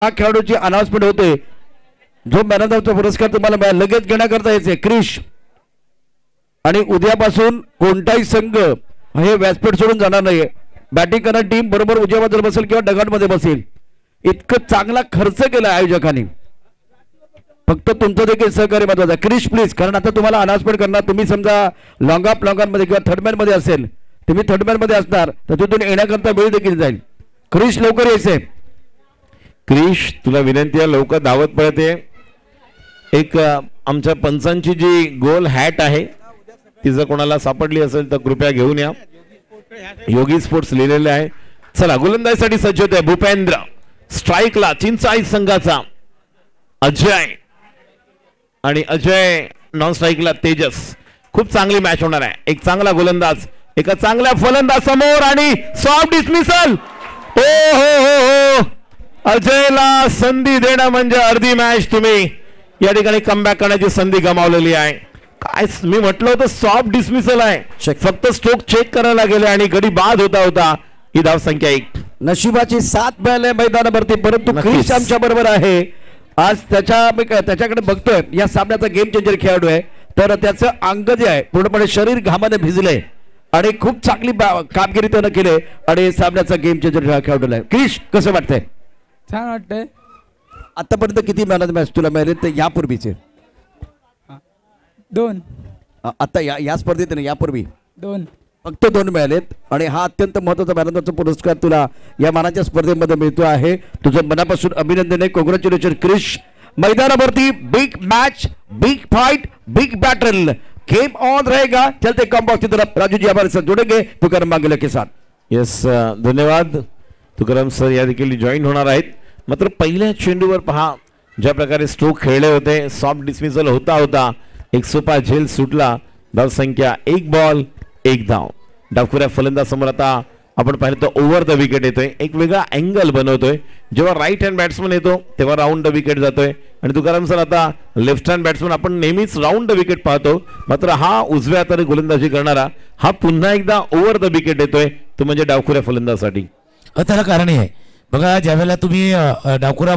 हा खेळाडूची अनाउन्समेंट होते. जो मॅन ऑफ द पुरस्कार तुम्हाला लगेच घेण्याकरता यायचे क्रिश. आणि उद्यापासून कोणताही संघ हे व्यासपीठ सोडून जाणार नाही. बॅटिंग करणारी टीम बरोबर उजव्या बाजूला बसेल किंवा डगआउटमध्ये बसेल. इतकं चांगला खर्च केला आयोजकांनी. फक्त तुमचं देखील सहकार्य महत्वाचं आहे. क्रिश प्लीज, कारण आता तुम्हाला अनाउन्समेंट करणार. तुम्ही समजा लॉंग ऑफ मध्ये किंवा थर्डमॅन मध्ये असेल, तुम्ही थर्डमॅन मध्ये असणार तर तिथून येण्याकरता वेळ देखील जाईल. क्रिश लवकर यायचंय. क्रिश तुला विनंती आहे, लवकर धावत पळत ये. एक आमच्या पंचांची जी गोल हॅट आहे ती जर कोणाला सापडली असेल तर कृपया घेऊन या. योगी स्पोर्ट्स लिहिलेले आहे. चला, गोलंदाजीसाठी सज्ज होते भूपेंद्र. स्ट्राईकला चिंचाई संघाचा अजय आणि अजय नॉन स्ट्राईकला तेजस. खूप चांगली मॅच होणार आहे. एक चांगला गोलंदाज एका चांगल्या फलंदाज समोर आणि सॉफ्ट डिसमिसल. ओ हो हो हो, अजयला संधी देणं म्हणजे अर्धी मॅच तुम्ही या ठिकाणी कमबॅक करण्याची संधी गमावलेली आहे. काय मी म्हटलं होतं सॉफ्ट डिसमिसल आहे. फक्त स्ट्रोक चेक करायला गेले आणि गडी बाद होता होता. ही धाव संख्या 1. नशिबाची साथ मिळाली मैदानावरती, परंतु क्रिश आमच्या बरोबर आहे आज. त्याच्याकडे बघतोय. या सामन्याचा गेम चेंजर खेळाडू आहे. तर त्याचं अंग जे आहे पूर्णपणे शरीर घामाने भिजले आणि खूप चांगली कामगिरी त्यानं केली आणि सामन्याचा गेम चेंजर खेळाडू आहे. क्रिश, कसं वाटतंय? छान वाटतंय. आतापर्यंत किती मॅन ऑफ द मॅच तुला मिळाले ते यापूर्वीचे? 2. आता या स्पर्धेत यापूर्वी 2 फक्त 2 मिळालेत आणि हा अत्यंत महत्वाचा मॅन पुरस्कार तुला या मानाच्या स्पर्धेमध्ये मिळतो आहे. तुझं मनापासून अभिनंदन आहे. कॉंग्रॅच्युलेशन क्रिश. मैदानावरती big match, big fight, big battle, game on रहेगा. चलते कम बॉक्स की तरफ. राजू जी हमारे साथ जुड़ेंगे तुकाराम मांगले के साथ. यस, धन्यवाद. तुकाराम सर या देखील जॉईन होणार आहेत. मात्र पहिल्या चेंडूवर पहा ज्या प्रकारे स्ट्रोक खेळले होते. सॉफ्ट डिसमिसल होता होता एक सोपा झेल सुटला. धाव संख्या 1 बॉल 1 धाव. डावखुऱ्या फलंदाज समोर आता आपण पाहिलं तर ओव्हर द विकेट येतोय. एक वेगळा अँगल बनवतोय. जेव्हा राईट हँड बॅट्समन येतो तेव्हा राऊंड द विकेट जातोय आणि तुकाराम सर आता लेफ्ट हँड बॅट्समन आपण नेहमीच राऊंड द विकेट पाहतो. मात्र हा उजव्या हाताने गोलंदाजी करणारा हा पुन्हा एकदा ओव्हर द विकेट येतोय. तो म्हणजे डावखुऱ्या फलंदाजासाठी. त्याला कारण आहे बघा, ज्यावेळेला तुम्ही डावखुरा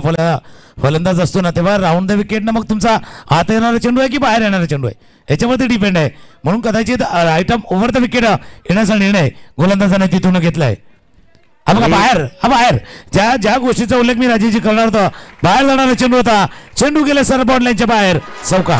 फलंदाज असतो ना तेव्हा राऊंड द विकेट ना मग तुमचा आत येणारा चेंडू आहे की बाहेर येणारा चेंडू आहे याच्यावरती डिपेंड आहे. म्हणून कदाचित राईट ओव्हर द विकेट येण्याचा निर्णय गोलंदाजाने तिथून घेतलाय. हा बघा बाहेर ज्या गोष्टीचा उल्लेख मी राजेजी करणार होता, बाहेर जाणारा चेंडू होता. चेंडू गेला सर बॉर्ड लाईनच्या बाहेर. चौका.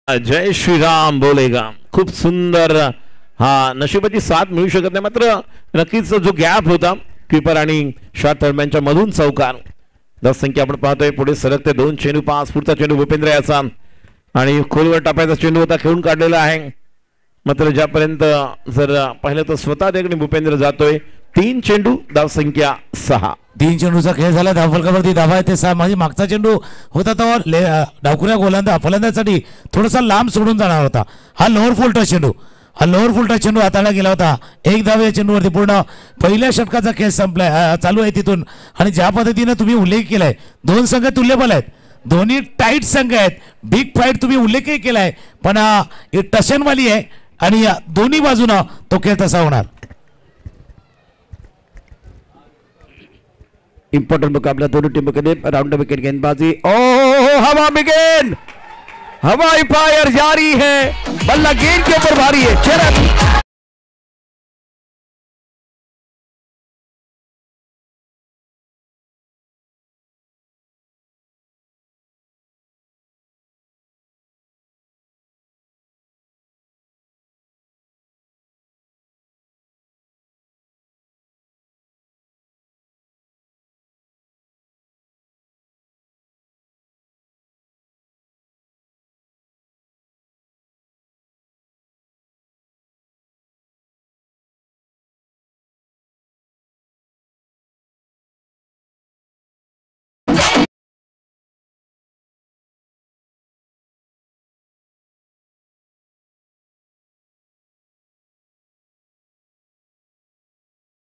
जय श्रीराम बोलेगा. खूप सुंदर. हा नशिबाची साथ मिळू शकत नाही मात्र नक्कीच जो गॅप होता कीपर आणि शॉट थर्डमॅनच्या मधून चौकार. 10 संख्या आपण पाहतोय. पुढे सरकते 2 चेंडू पास. पुढचा चेंडू भूपेंद्र याचा आणि खोलवर टाकायचा चेंडू होता खेळून काढलेला आहे. मात्र ज्यापर्यंत जर पाहिलं तर स्वतः देखील भूपेंद्र जातोय. 3 चेंडू धाव संख्या 6. 3 चेंडूचा खेळ झाला. धावफलकावरती धावा आहे ते 6. माझी मागचा चेंडू होता तो डावखुऱ्या फलंदाजासाठी थोडासा लांब सोडून जाणार होता. हा लोअर फुलटा चेंडू हाताळला गेला होता. 1 धाव या चेंडूवरती. पूर्ण पहिल्या षटकाचा खेळ संपलाय चालू आहे तिथून. आणि ज्या पद्धतीने तुम्ही उल्लेख केलाय 2 संघ तुल्यबल आहेत. दोन्ही टाईट संघ आहेत. बिग फाईट तुम्ही उल्लेखही केलाय पण टशनवाली आहे आणि दोन्ही बाजूनं तो खेळ तसा होणार. इंपॉर्टेंट मुकाबला दोनों टीमों के लिए. राउंड विकेट गेंदबाजी. हवा में गेंद, हवाई फायर जारी है. बल्ला गेंद के ऊपर भारी है. चरण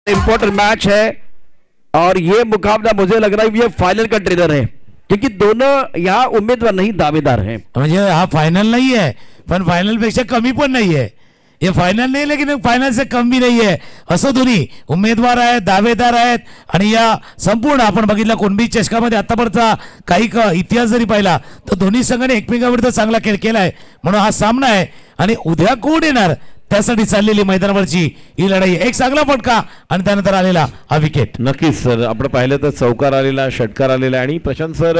इंपॉर्टेंट मैच है और ये मुकाबला मुझे लग रहा है ये फाइनल का ट्रेलर है, क्योंकि दोनों यहाँ उम्मीदवार नहीं दावेदार हैं. म्हणजे हा फायनल नाही आहे, पण फायनल पेक्षा कमी पण नाही आहे. हे फायनल नाही लेकिन फायनल से कम भी नाही आहे. असं दोन्ही उमेदवार आहेत, दावेदार आहेत. आणि या संपूर्ण आपण बघितलं कुणबी चषकामध्ये आतापर्यंतचा काही इतिहास जरी पाहिला तर दोन्ही संघाने एकमेकांविरुद्ध चांगला खेळ केला आहे. म्हणून हा सामना आहे आणि उद्या कोण येणार त्यासाठी चाललेली मैदानावरची ही लढाई. एक चांगला फटका आणि त्यानंतर आलेला हा विकेट. नक्कीच सर, आपण पाहिलं तर चौकार आलेला, षटकार आलेला आणि प्रशांत सर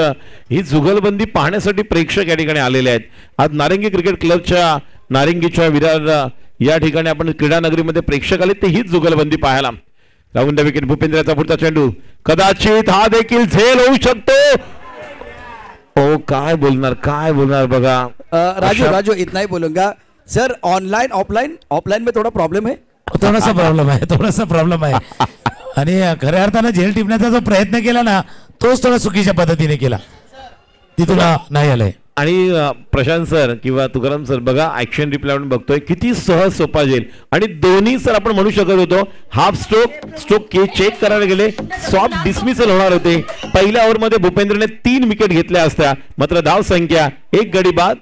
ही जुगलबंदी पाहण्यासाठी प्रेक्षक या ठिकाणी आलेले आहेत. आज नारिंगी क्रिकेट क्लबच्या नारिंगीच्या विरार या ठिकाणी आपण क्रीडा नगरीमध्ये प्रेक्षक आले ते हीच जुगलबंदी पाहायला. राऊंड द विकेट भूपेंद्रचा पुढचा चेंडू, कदाचित हा देखील झेल होऊ शकतो. ओ काय बोलणार बघा. राजू इतना ही बोलूंगा सर, ऑनलाइन ऑफलाइन में थोड़ा प्रॉब्लेम है. थोडासा प्रॉब्लेम आहे आणि खऱ्या अर्थानं झेल टिपण्याचा जो प्रयत्न केला ना तोच थोडा चुकीच्या पद्धतीने केला, ती तुला नाही आलंय. आणि प्रशांत सर किंवा तुकाराम सर बघा, ऍक्शन रिप्लाय आपण बघतोय किती सहज सोपा झेल. आणि दोन्ही सर आपण म्हणू शकत होतो हाफ स्ट्रोक चेक करायला गेले सॉफ्ट डिसमिसल होणार होते. पहिल्या ओव्हरमध्ये भूपेंद्रने 3 विकेट घेतल्या असत्या, मात्र धाव संख्या 1 गडी बाद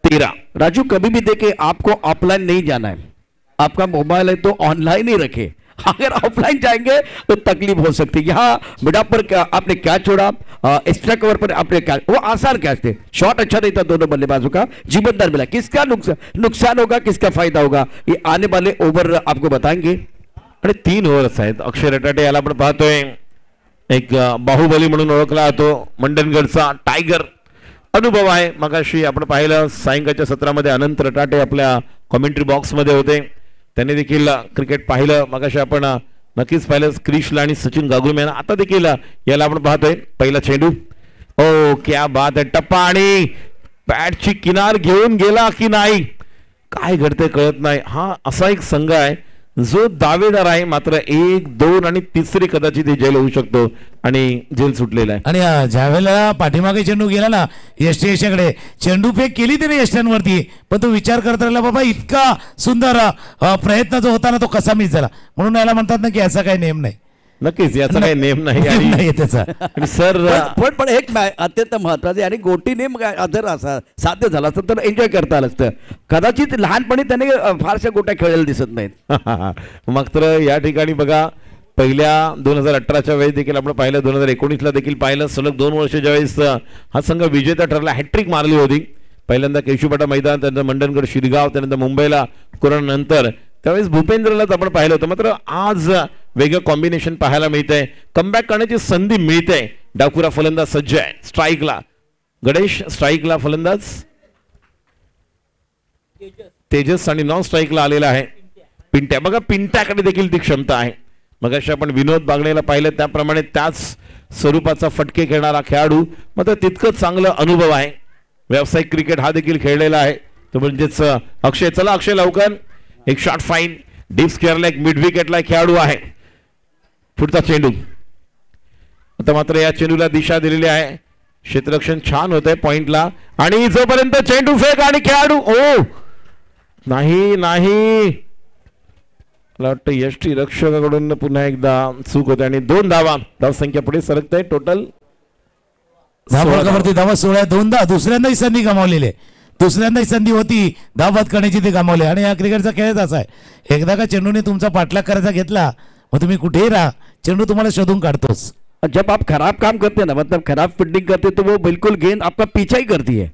13. राजू कभी भी देखे आपको ऑफलाइन नहीं जाना है, आपका मोबाइल है तो ऑनलाइन ही रखे. अगर ऑफलाइन जाएंगे तो तकलीफ हो सकती है. यहाँ मिडा पर आपने कैच छोड़ा, एक्स्ट्रा कवर पर आपने कैच, वो आसान कैच थे, शॉट अच्छा नहीं था दोनों बल्लेबाजों का, जीवनदार मिला. किसका नुकसान होगा, किसका फायदा होगा, ये आने वाले ओव्हर आपको बताएंगे. आणि 3 ओव्हर्स आहेत. अक्षय रटाटे याला आपण पाहतोय, एक बाहुबली म्हणून ओळखला जातो, मंडनगडचा टायगर अनुभव आहे. मगाशी आपण पाहिलं सायंकाळच्या सत्रामध्ये अनंत रटाटे आपल्या कॉमेंट्री बॉक्स मध्ये होते, त्यांनी देखील क्रिकेट पाहिलं. मगाशी आपण नक्कीच पाहिलं क्रिशला आणि सचिन गागुरम यांना. आता देखील याला आपण पाहतोय. पहिला चेंडू, ओ क्या बात आहे, टप्पा आणि पॅडची किनार घेऊन गेला की नाही, काय घडते कळत नाही. हा असा एक संघ आहे जो दावेदार आहे, मात्र 1, 2 आणि 3री कदाचित जेल होऊ शकतो आणि जेल सुटलेला आहे. आणि ज्यावेळेला पाठीमागे चेंडू गेला ना यष्टीकडे, चेंडू फेक केली त्याने यष्ट्यांवरती, पण तो विचार करत राहिला बाबा इतका सुंदर प्रयत्न जो होता ना तो कसा मिस झाला. म्हणून याला म्हणतात ना की याचा काही नेम नाही. नक्कीच याचा काही नेम नाही त्याचा. सर पण एक अत्यंत महत्वाचे आणि गोटी नेम जर असा साध्य झाला असतं तर एन्जॉय करता आलं असतं. कदाचित लहानपणी त्याने फारशा गोट्या खेळलेल्या दिसत नाहीत. मात्र या ठिकाणी बघा, पहिल्या 2018च्या वेळेस देखील आपण पाहिलं, 2019ला देखील पाहिलं, सलग 2 वर्ष ज्यावेळेस हा संघ विजेता ठरला, हॅट्रिक मारली होती. पहिल्यांदा केशुपाटा मैदान, त्यानंतर मंडनगड शिरगाव, त्यानंतर मुंबईला कोरोना नंतर, त्यावेळेस भूपेंद्रलाच आपण पाहिलं होतं. मात्र आज वेगळं कॉम्बिनेशन पाहायला मिळतंय, कमबॅक करण्याची संधी मिळते. डाकुरा फलंदाज सज्ज आहे, स्ट्राईकला गणेश, स्ट्राईकला फलंदाज तेजस आणि नॉन स्ट्राईकला आलेला आहे पिंट्या. बघा पिंट्याकडे देखील ती क्षमता आहे. मग अशा आपण विनोद बागडेला पाहिलं त्याप्रमाणे त्याच स्वरूपाचा फटके खेळणारा खेळाडू, मात्र तितकंच चांगलं अनुभव आहे. व्यावसायिक क्रिकेट हा देखील खेळलेला आहे तो म्हणजेच अक्षय. चला अक्षय लवकर, एक शॉट फाईन डीप स्क्वेअरला एक मिड विकेटला खेळाडू आहे. पुढचा चेंडू, आता मात्र या चेंडूला दिशा दिलेली आहे, क्षेत्ररक्षण छान होत आहे पॉइंटला. आणि जोपर्यंत चेंडू फेक आणि खेळाडू, ओ नाही, मला वाटतं यष्टी रक्षकाकडून पुन्हा एकदा चूक होते आणि 2 धावा. धाव संख्या पुढे सरकते. टोटल धावफलकावरती धावा 16, 2दा दुसऱ्यांदाही संधी गमावलेली, दुसऱ्यांदाही संधी होती धावबाद करण्याची, ते गमावले. आणि हा क्रिकेटचा खेळच असा आहे, एकदा का चेंडूने तुमचा पाठलाग करायचा घेतला मग तुम्ही कुठेही राहा, चेंडू तुम्हाला शोधून काढतोस. जब आप खराब काम करते हैं ना, मतलब खराब फील्डिंग करते तो वो बिल्कुल गेंद आपका पीछा ही करती है.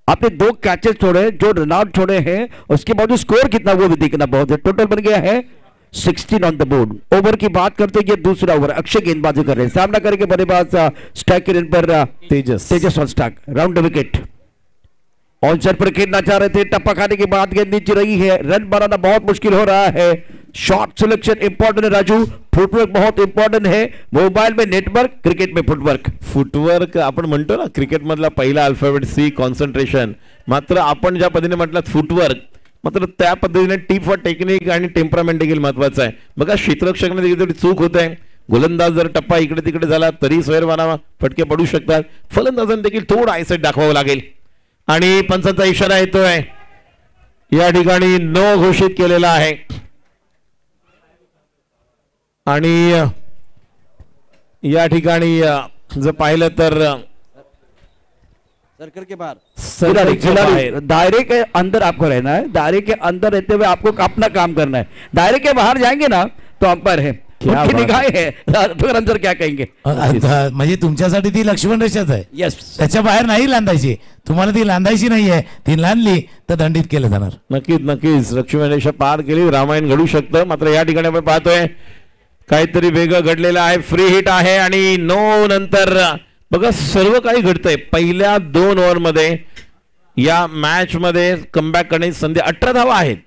आपने 2 कैचेस छोड़े, जो रन आउट छोड़े हैं, उसके बाद स्कोर कितना वो भी देखना बहुत है. टोटल बन गया है 16 ऑन द बोर्ड. ओवर की बात करते हैं, दूसरा ओवर अक्षय गेंदबाजी कर रहे हैं, सामना करके बल्लेबाज स्ट्राइक के पर Tejas on strike. Round wicket on sir पर खेलना चाह रहे थे, टप्पा खाने के बाद गेंद नीचे रही है, रन बनाना बहुत मुश्किल हो रहा है. शॉट सिलेक्शन इंपॉर्टेंट है राजू, फुटवर्क बहुत इंपॉर्टेंट है. मोबाइल में नेटवर्क, क्रिकेट में फुटवर्क आपण म्हणतो ना क्रिकेट मधला पहिला अल्फाबेट सी कॉन्सन्ट्रेशन. मात्र आपण ज्या पद्धतीने म्हटलं फुटवर्क, मात्र त्या पद्धतीने टीप व टेक्निक आणि टेम्परामेंट देखील महत्वाचं आहे. बघा क्षेत्ररक्षकाने देखील थोडी चूक होत आहे. गोलंदाज जर टप्पा इकडे तिकडे झाला तरी स्वैरवाना फटके पडू शकतात. फलंदाजांना देखील थोडा आयसेट दाखवावं लागेल. आणि पंचांचा इशारा येतोय, या ठिकाणी नो घोषित केलेला आहे. आणि या ठिकाणी जर पाहिलं तर सर्कल के बाहर सर्कलच्या बाहेर दायरे के अंदर आपको रहना है, दायरे के अंदर रहते हुए आपको अपना काम करना है। दायरे के बाहर जाएंगे ना तो अंपायर है, क्या उनकी बात निगाहें है, तुकाराम सर क्या कहेंगे? म्हणजे तुमच्यासाठी ती लक्ष्मण रेषाच आहे, यस, त्याच्या बाहेर नाही लांदायची, तुम्हाला ती लांदायची नाहीये, ती लांदली तर दंडित केलं जाणार। नक्कीच नक्कीच लक्ष्मण रेषा पार केली, रामायण घडू शकतं, मात्र या ठिकाणी आपण पाहतोय काहीतरी वेगळं घडलेलं आहे, फ्री हिट आहे आणि नो नंतर बघा सर्व काही घडतंय। पहिल्या 2 ओव्हरमध्ये या मॅच मध्ये कमबॅक करण्याची संधी, 18 धावा आहेत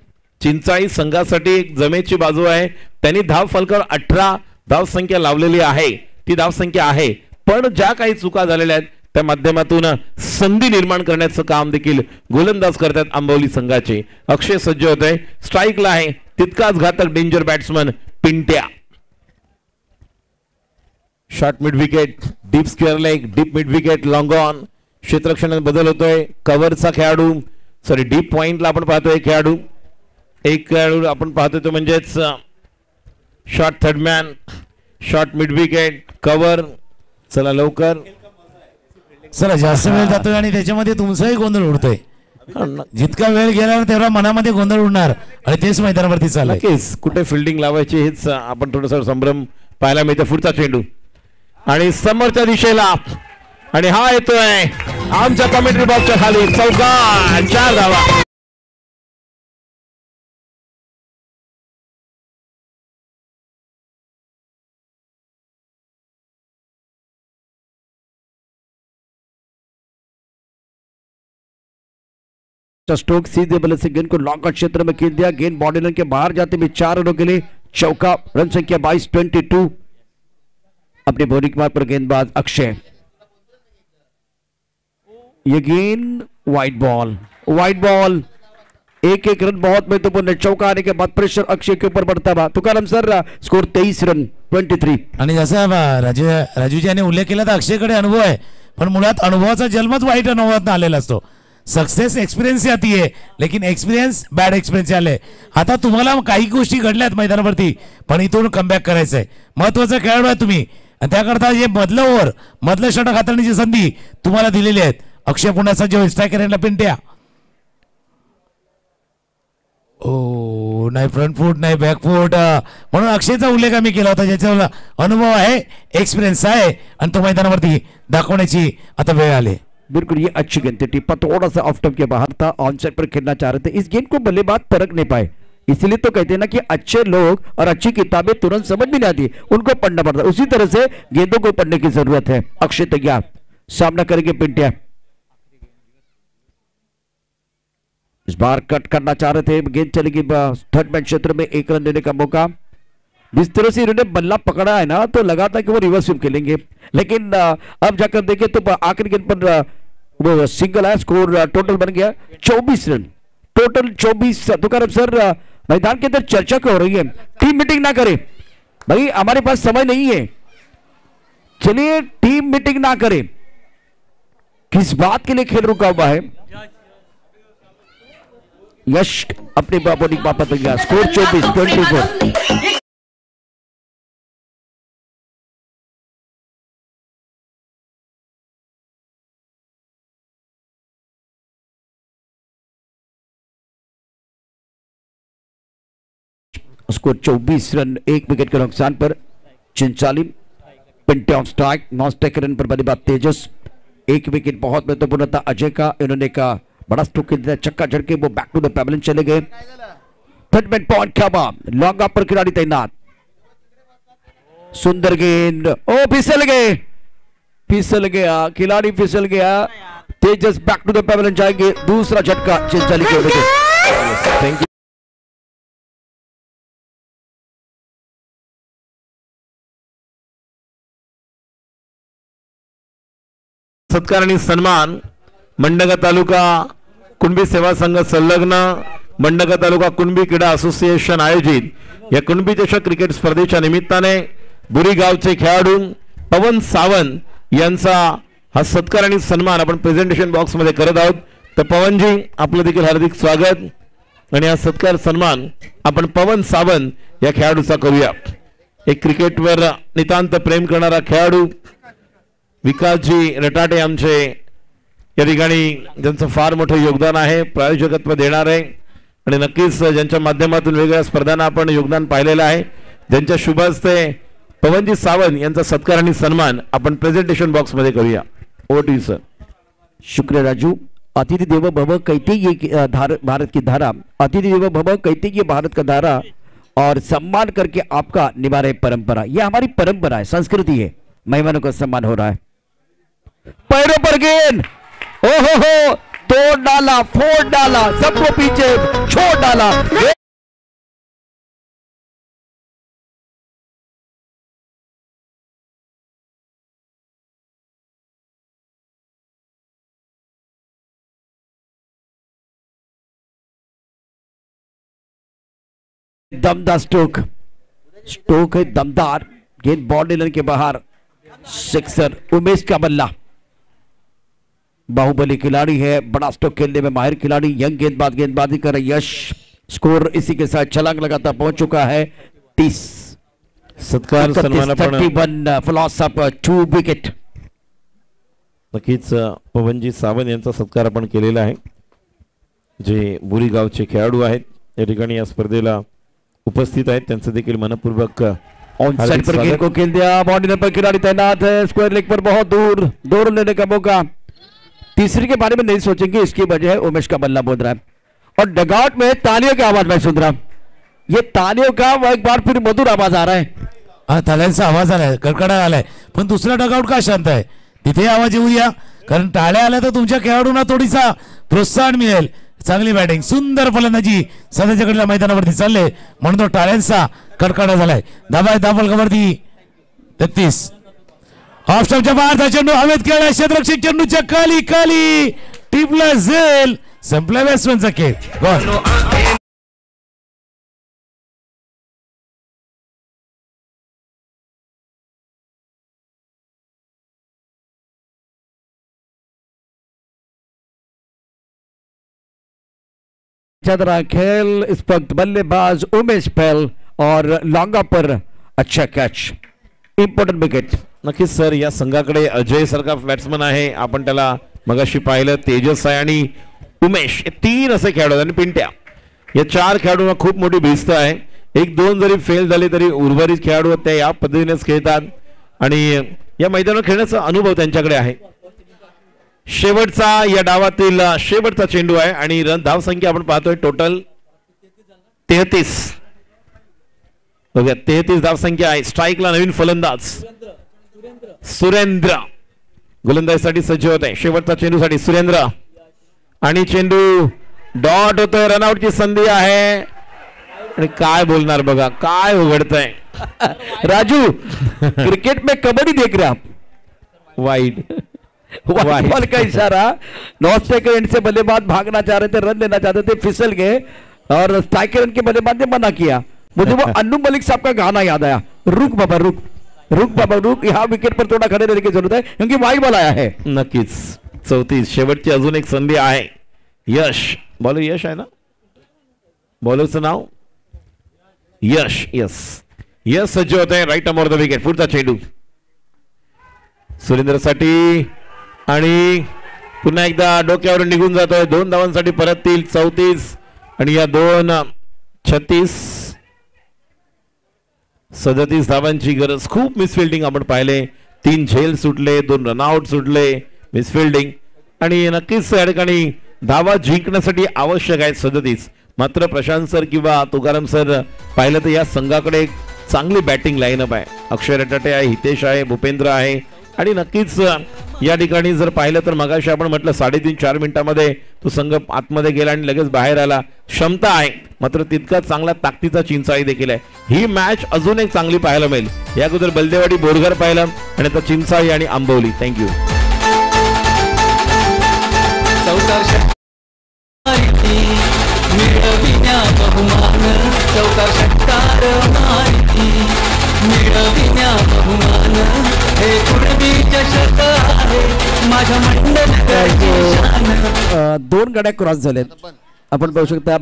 चिंचाळी संघासाठी, एक जमेची बाजू आहे, त्यांनी धाव फलकावर 18 धाव संख्या लावलेली आहे, ती धाव संख्या आहे, पण ज्या काही चुका झालेल्या आहेत त्या माध्यमातून संधी निर्माण करण्याचं काम देखील गोलंदाज करतात आंबवली संघाचे। अक्षय सज्ज होतोय, स्ट्राईकला आहे तितकाच घातक danger batsman Pintya, short mid wicket, deep square leg, deep mid wicket, long on, क्षेत्ररक्षणात बदल होतोय, कव्हरचा खेळाडू सॉरी डीप पॉइंटला आपण पाहतोय खेळाडू, एक खेळाडू आपण पाहतोय तो म्हणजेच short third man, short mid wicket, cover, चला लवकर चला जास्त वेळ जातोय आणि त्याच्यामध्ये तुमचाही गोंधळ उडतोय, जितका वेळ गेला तेवढा मनामध्ये गोंधळ उडणार आणि तेच मैदानावरती चाललंय। नक्कीच कुठे फिल्डिंग लावायची हेच आपण थोडंसं संभ्रम पाहायला मिळतं। पुढचा चेंडू आणि समोरच्या दिशेला आणि हा येतोय आमच्या कमेंट्री बॉक्सच्या खाली, चौकार, 4 धावा। स्टोक सीधे बल्ले से गेंद को लॉन्ग क्षेत्र में खेल दिया, गेंद बॉडी लाइन के बाहर जाते हुए 4 रनों के लिए चौका, रन संख्या 22-22। अपनी बॉलिंग मार्ग पर गेंदबाज अक्षय, ये गेंद वाइड बॉल, एक रन बहुत महत्वपूर्ण है, चौका आने के बाद प्रेशर अक्षय के ऊपर बढ़ता हुआ। Tukaram sir score 23 run 23। आणि जसं राजूजी यांनी उल्लेख केला तर अक्षयकडे अनुभव आहे, पण मुळात अनुभवाचा जन्मच वाईट अनुभवात आलेला असतो। सक्सेस एक्सपिरियन्स आती है लेकिन एक्सपिरियन्स बॅड एक्सपिरियन्स आले। आता तुम्हाला काही गोष्टी घडल्यात मैदानावरती, पण इथून कमबॅक करायचं आहे, महत्वाचा खेळाडू आहे तुम्ही, आणि त्याकरता जे मधलं ओव्हर मधलं षटक हाताळण्याची संधी तुम्हाला दिलेली आहेत। अक्षय पुन्हा सज्ज होईल, स्ट्रायकर पिंट्या, ओ नाही फ्रंट फूट नाही बॅक फूट, म्हणून अक्षयचा उल्लेख आम्ही केला होता, ज्याचा अनुभव आहे, एक्सपिरियन्स आहे आणि तो मैदानावरती दाखवण्याची आता वेळ आली। बिल्कुल ये अच्छी गेंद थी, टिप्पा थोड़ा सा ऑफ टॉप के बाहर था, ऑन साइड पर खेलना चाह रहे थे, इस गेंद को बल्लेबाज परख नहीं पाए, इसलिए तो कहते हैं ना कि अच्छे लोग और अच्छी किताबें तुरंत समझ में नहीं आती, उनको पढ़ना पड़ता है, उसी तरह से गेंदों को पढ़ने की जरूरत है। अक्षय तैयार, सामना करेंगे पिंट्या, इस बार कट करना चाह रहे थे, गेंद चलेगी थर्ड मैन क्षेत्र में, 1 रन देने का मौका। जिस तरह से इन्होंने बल्ला पकड़ा है ना तो लगा था कि वो रिवर्स स्विप खेलेंगे, लेकिन अब जाकर देखें तो आखिरी गेंद पर वो सिंगल है, स्कोर टोटल बन गया 24 रन, टोटल 24। तुकाराम सर मैदान के अंदर चर्चा क्यों हो रही है? टीम मीटिंग ना करें भाई, हमारे पास समय नहीं है, चलिए टीम मीटिंग ना करें, किस बात के लिए खेल रुका हुआ है? यश अपने बॉलिंग वापस गया, स्कोर 24-24। स्कोर 24 रन, 1 विकेट के नुकसान पर Chinchali, Pintya on strike, non strike run पर बल्लेबाज तेजस, 1 विकेट बहुत महत्वपूर्ण था अजय का, इन्होंने का बड़ा स्ट्रोक खेल दिया, चक्का झटके वो बैक टू द पैवेलियन चले गए। थर्ड मैन पॉइंट खेबा, लॉन्ग ऑफ पर खिलाड़ी तैनात, सुंदर गेंद, ओ फिसल गया खिलाड़ी, फिसल गया, Tejas back to the pavilion जाएंगे, दूसरा झटका चिंचाली के विकेट। Thank you. सत्कार आणि सन्मान मंडका तालुका कुणबी सेवा संघ संलग्न मंडका तालुका कुणबी क्रीडा असोसिएशन आयोजित या कुणबी चषक क्रिकेट स्पर्धेच्या निमित्ताने बुरी गावचे खेळाडू पवन सावंत यांचा हा सत्कार आणि सन्मान आपण प्रेझेंटेशन बॉक्स मध्ये करत आहोत। तर पवनजी आपलं देखील हार्दिक स्वागत आणि हा सत्कार सन्मान आपण पवन सावंत या खेळाडूचा करूया। एक क्रिकेटवर नितांत प्रेम करणारा खेळाडू विकासजी रटाटे आमचे या ठिकाणी ज्यांचं फार मोठं योगदान आहे, प्रायोजकत्व देणार आहे आणि नक्कीच ज्यांच्या माध्यमातून वेगवेगळ्या स्पर्धांना आपण योगदान पाहिलेलं आहे, ज्यांच्या शुभ हस्ते पवनजी सावंत यांचा सत्कार आणि सन्मान आपण प्रेझेंटेशन बॉक्स मध्ये करूया. Over to you sir. शुक्र राजू. अतिथि देवो भव कहते ये भारत की धारा, अतिथि देवो भव कहते ये भारत का धारा, और सम्मान करके आपका निभा रहे परंपरा. ये हमारी परंपरा है, संस्कृति है. मेहमानों का सम्मान हो रहा है. पैरों पर गेंद, ओहो, तोड़ डाला, फोड़ डाला, सबको पीछे छोड़ डाला. दमदार स्टोक है, दमदार गेंद बॉल लेने के बाहर. सिक्सर. उमेश का बल्ला. बाहुबली खिलाड़ी है, बड़ा स्टोक खेलने में माहिर खिलाड़ी, यंग गेंदबाजी कर रहे यश. स्कोर इसी के साथ छलांग लगाता पहुंच चुका है 30. सत्कार सन्मान 31 फ्लॉस अप 2 विकेट. नक्कीच पवनजी सावंत यांचा सत्कार आपण केलेला आहे, जे बोरी गावचे खेळाडू आहेत, या ठिकाणी या स्पर्धेला उपस्थित आहेत. त्यांचं देखील मनपूर्वक ऑन साइड पर गेंद को खेल दिया. बाउंड्री पर खिलाड़ी तैनात है, स्क्वायर लेग पर बहुत दूर लेने का मौका. तीसरी के बारे में नहीं सोचेंगे, इसकी वजह है उमेश का बल्ला बोल रहा है और डगआउट में तालियों की आवाज मैं सुन रहा हूं. ये तालियों का एक बार फिर मधुर आवाज आ रहा है. टाळ्यांचा आवाज आलाय, कडकडा आलाय, पण दुसरा डगआउट का शांत आहे? तिथे आवाज येऊ द्या, कारण टाळ्या आल्या तर तुमच्या खेळाडूंना थोडीसा प्रोत्साहन मिळेल. चांगली बॅटिंग, सुंदर फलंदाजी सध्याच्याकडल्या मैदानावरती चालले, म्हणून तो टाळ्यांचा कडकडा झालाय. धाबा फलकावरती 33. ऑफ स्टंपच्या बाहेरचा चेंडू हवेत खेळला, क्षेत्ररक्षक चेंडूच्या खाली टिपला झेल. संपला बॅट्समनचा खेळ. चल रहा खेल. इस वक्त बल्लेबाज उमेश पहल और लॉन्गा पर अच्छा कैच, इंपॉर्टंट विकेट. नक्कीच सर, या संघाकडे अजय सारखा बॅट्समन आहे, आपण त्याला मगाशी पाहिलं. तेजस आहे आणि उमेश, 3 असे खेळाडू आणि पिंट्या, या 4 खेळाडूंना खूप मोठी भिस्त आहे. 1-2 जरी फेल झाले तरी उर्वरित खेळाडू त्या या पद्धतीनेच खेळतात आणि या मैदानावर खेळण्याचा अनुभव त्यांच्याकडे आहे. शेवटचा या डावातील शेवटचा चेंडू आहे आणि रन धाव संख्या आपण पाहतोय टोटल 33. बघा 33 धाव संख्या आहे. स्ट्राईकला नवीन फलंदाज सुरेंद्र गोलंदाजीसाठी सज्ज होत आहे. शेवटचा चेंडूसाठी सुरेंद्र आणि चेंडू डॉट होतोय. रनआउटची संधी आहे आणि काय बोलणार बघा, काय उघडतंय. राजू, क्रिकेट में कबड्डी देख रहे आप. वाइड बॉल का इशारा. नॉर्थ स्ट्राइकर एंड से बल्लेबाज भागना चाह रहे थे, रन लेना चाहते थे, फिसल गए और स्ट्राइकर एंड के बल्लेबाज ने मना किया. मुझे वो अन्नू मलिक साहब का गाना याद आया, रुक बाबा रुक, रुक बाबा रुक. यहाँ विकेट पर थोड़ा खड़े रहने की जरूरत है क्योंकि वाइड बॉल आया है. नक्कीच 34. शेवटची अजून एक संधी आहे. यश, बॉलर यश आहे ना, बॉलरचं नाव यश. यश सज्ज होत आहे. Right arm over the wicket. पुढचा चेंडू सुरेंद्रसाठी आणि पुन्हा एकदा डोक्यावरून निघून जातोय. 2 धावांसाठी परततील. 34 आणि या 2 36. 37 धावांची गरज. खूप मिसफिल्डिंग आपण पाहिले. 3 झेल सुटले, 2 रनआउट सुटले, मिसफिल्डिंग आणि नक्कीच या ठिकाणी धावा जिंकण्यासाठी आवश्यक आहे 37. मात्र प्रशांत सर किंवा तुकाराम सर पाहिलं तर या संघाकडे एक चांगली बॅटिंग लाईनअप आहे. अक्षय रटाटे आहे, हितेश आहे, भूपेंद्र आहे आणि नक्कीच या ठिकाणी जर पाहिलं तर मगाशी आपण म्हटलं 3.5-4 मिनिटांमध्ये तो संघ आतमध्ये गेला आणि लगेच बाहेर आला. क्षमता आहे, मात्र तितका चांगला ताकदीचा चिंचाळी देखील आहे. ही मॅच अजून एक चांगली पाहायला मिळेल. या अगोदर बलदेवाडी बोरघर पाहिलं आणि आता चिंचाळी आणि आंबवली. थँक्यू. दोन गड्या क्रॉस झालेत. आपण पाहू शकता